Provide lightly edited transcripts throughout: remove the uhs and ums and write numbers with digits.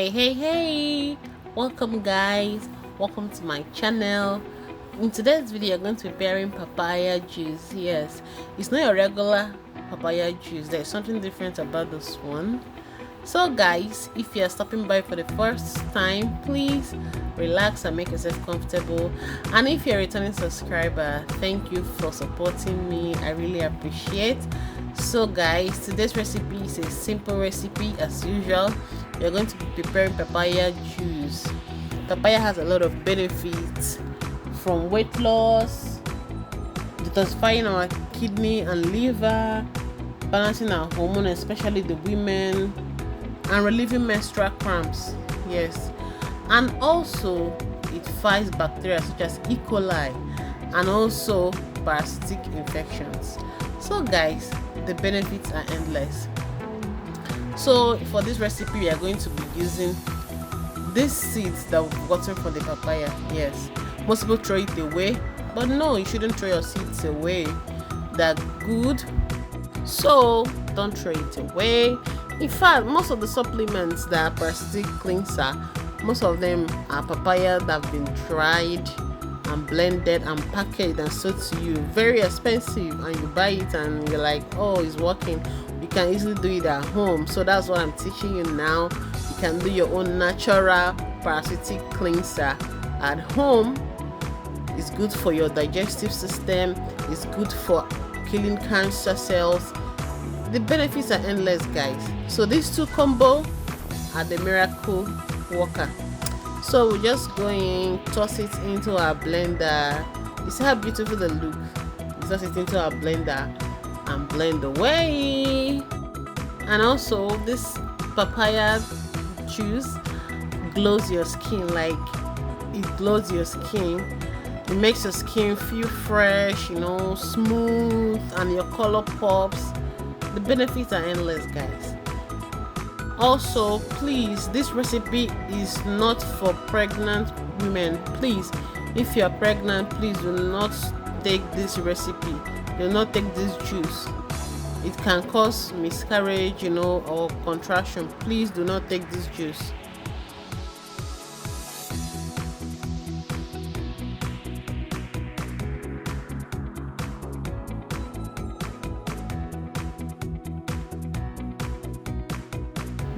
Hey, welcome guys, welcome to my channel. In today's video I'm going to be preparing papaya juice. Yes, it's not a regular papaya juice, there's something different about this one. So guys, if you're stopping by for the first time, please relax and make yourself comfortable. And if you're a returning subscriber, thank you for supporting me, I really appreciate. So guys, today's recipe is a simple recipe as usual. We're going to be preparing papaya juice. Papaya has a lot of benefits, from weight loss, detoxifying our kidney and liver, balancing our hormone, especially the women, and relieving menstrual cramps. Yes, and also it fights bacteria such as E. coli and also parasitic infections. So guys, the benefits are endless. So for this recipe we are going to be using these seeds that we've gotten from the papaya. Yes, most people throw it away, but no, you shouldn't throw your seeds away. They're good, so don't throw it away. In fact, most of the supplements that are parasitic cleanser, most of them are papaya that have been dried and blended and packaged and sold to you. Very expensive, and you buy it and you're like, oh, it's working. You can easily do it at home. So that's what I'm teaching you now. You can do your own natural parasitic cleanser at home. It's good for your digestive system, it's good for killing cancer cells. The benefits are endless, guys. So these two combo are the miracle worker. So we're just going to toss it into our blender. You see how beautiful the look. Toss it into our blender and blend away. And also this papaya juice glows your skin, like it glows your skin. It makes your skin feel fresh, smooth, and your color pops. The benefits are endless, guys. Also, please, this recipe is not for pregnant women. Please, if you are pregnant, please do not take this recipe. Do not take this juice. It can cause miscarriage, or contraction. Please do not take this juice.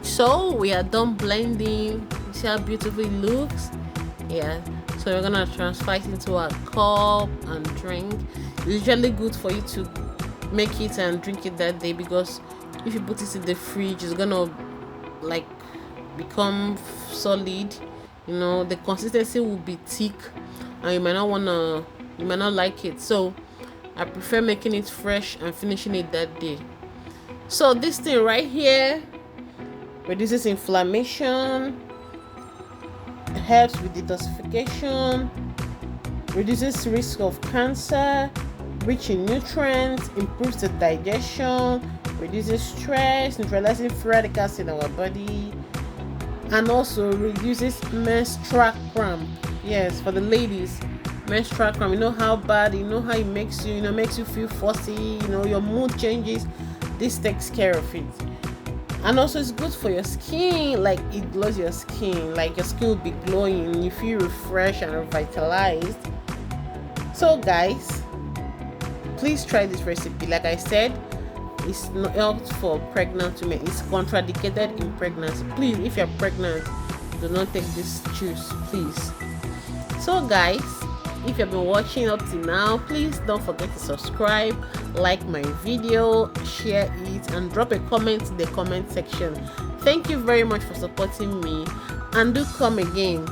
So we are done blending. You see how beautiful it looks? Yeah, so we're gonna transfer it into a cup and drink. It's usually good for you to make it and drink it that day, because if you put it in the fridge, it's gonna like become solid. The consistency will be thick and you might not like it. So I prefer making it fresh and finishing it that day. So this thing right here reduces inflammation, helps with detoxification, reduces risk of cancer, rich in nutrients, improves the digestion, reduces stress, neutralizing free radicals in our body, and also reduces menstrual cramp. Yes, for the ladies, menstrual cramp, how bad, how it makes you, makes you feel fussy, your mood changes. This takes care of it. And also it's good for your skin, like it glows your skin, like your skin will be glowing, you feel refreshed and revitalized. So guys, please try this recipe. Like I said, it's not for pregnant women, it's contraindicated in pregnancy. Please, if you're pregnant, do not take this juice, please. So guys, if you've been watching up to now, please don't forget to subscribe, like my video, share it, and drop a comment in the comment section. Thank you very much for supporting me, and do come again,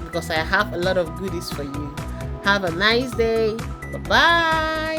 because I have a lot of goodies for you. Have a nice day. Bye bye.